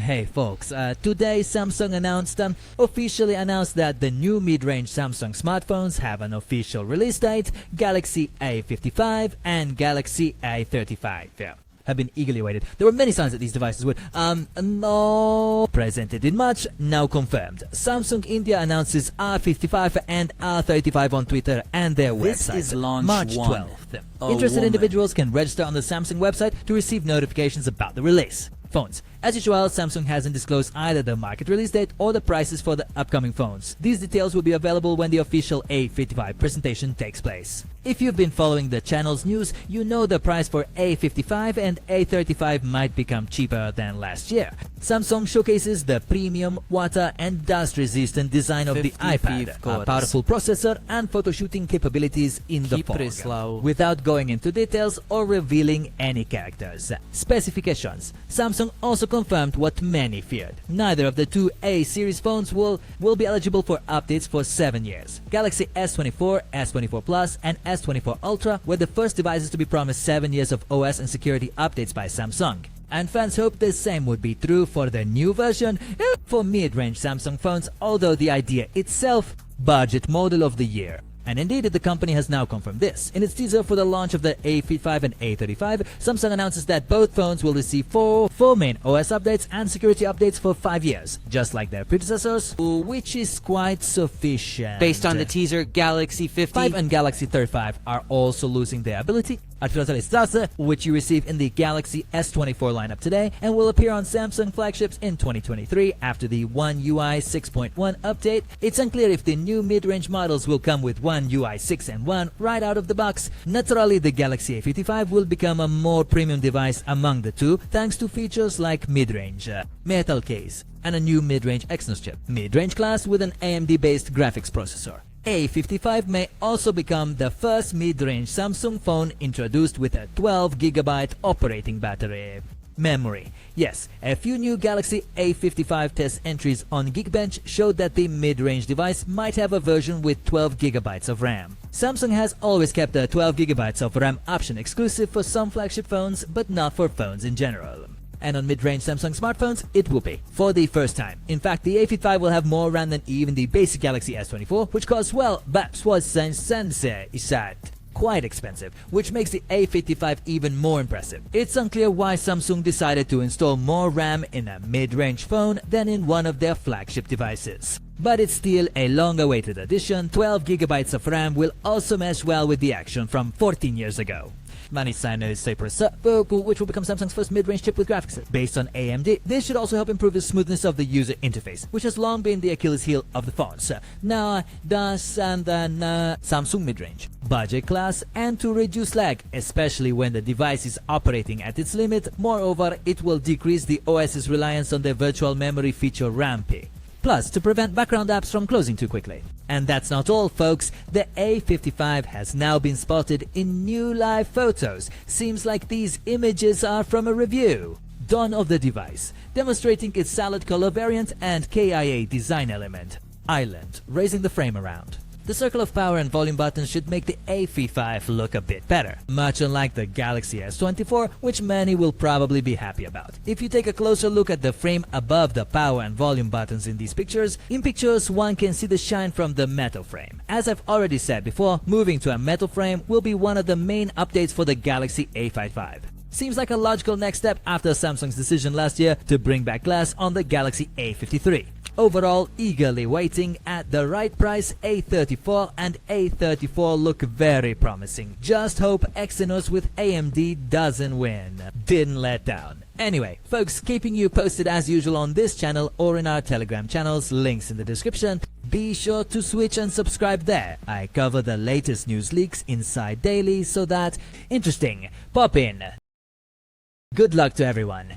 Hey folks, today Samsung officially announced that the new mid-range Samsung smartphones have an official release date. Galaxy A55 and Galaxy A35 have been eagerly awaited. There were many signs that these devices would no presented in March, now confirmed. Samsung India announces A55 and A35 on Twitter and their This website. is launch March 1. 12th. Interested individuals can register on the Samsung website to receive notifications about the release. Phones. As usual, Samsung hasn't disclosed either the market release date or the prices for the upcoming phones. These details will be available when the official A55 presentation takes place. If you've been following the channel's news, you know the price for A55 and A35 might become cheaper than last year. Samsung showcases the premium, water and dust resistant design of the iPad, a powerful processor and photo shooting capabilities in the phone. Without going into details or revealing any characters. Specifications. Samsung also confirmed what many feared. Neither of the two A-series phones will be eligible for updates for 7 years. Galaxy S24, S24 Plus and S24 Ultra were the first devices to be promised 7 years of OS and security updates by Samsung. And fans hope the same would be true for the new version for mid-range Samsung phones, although the idea itself, budget model of the year. And indeed, the company has now confirmed this. In its teaser for the launch of the A55 and A35, Samsung announces that both phones will receive four main OS updates and security updates for 5 years, just like their predecessors, which is quite sufficient. Based on the teaser, Galaxy 50 and Galaxy 35 are also losing their ability, which you receive in the Galaxy S24 lineup today and will appear on Samsung flagships in 2023 after the One UI 6.1 update. It's unclear if the new mid-range models will come with One UI 6 and 1 right out of the box. Naturally, the Galaxy A55 will become a more premium device among the two thanks to features like mid-range, metal case, and a new mid-range Exynos chip, mid-range class with an AMD-based graphics processor. A55 may also become the first mid-range Samsung phone introduced with a 12GB operating battery. Memory. Yes, a few new Galaxy A55 test entries on Geekbench showed that the mid-range device might have a version with 12GB of RAM. Samsung has always kept the 12GB of RAM option exclusive for some flagship phones, but not for phones in general. And on mid-range Samsung smartphones, it will be for the first time. In fact, the A55 will have more RAM than even the basic Galaxy S24, which costs, well, quite expensive, which makes the A55 even more impressive. It's unclear why Samsung decided to install more RAM in a mid-range phone than in one of their flagship devices. But it's still a long-awaited addition. 12GB of RAM will also mesh well with the action from 14 years ago. Which will become Samsung's first mid-range chip with graphics based on AMD. This should also help improve the smoothness of the user interface, which has long been the Achilles heel of the phones. Now, Samsung mid-range, budget class, and to reduce lag, especially when the device is operating at its limit. Moreover, it will decrease the OS's reliance on the virtual memory feature RAMP. Plus, to prevent background apps from closing too quickly. And that's not all, folks. The A55 has now been spotted in new live photos. Seems like these images are from a review done of the device, demonstrating its salad color variant and KIA design element. Island, raising the frame around. The circle of power and volume buttons should make the A55 look a bit better, much unlike the Galaxy S24, which many will probably be happy about. If you take a closer look at the frame above the power and volume buttons in these pictures, one can see the shine from the metal frame. As I've already said before, moving to a metal frame will be one of the main updates for the Galaxy A55. Seems like a logical next step after Samsung's decision last year to bring back glass on the Galaxy A53. Overall, eagerly waiting at the right price, A34 and A34 look very promising. Just hope Exynos with AMD doesn't win. Didn't let down. Anyway, folks, keeping you posted as usual on this channel or in our Telegram channels, links in the description. Be sure to switch and subscribe there. I cover the latest news leaks inside daily, so that interesting. Pop in. Good luck to everyone.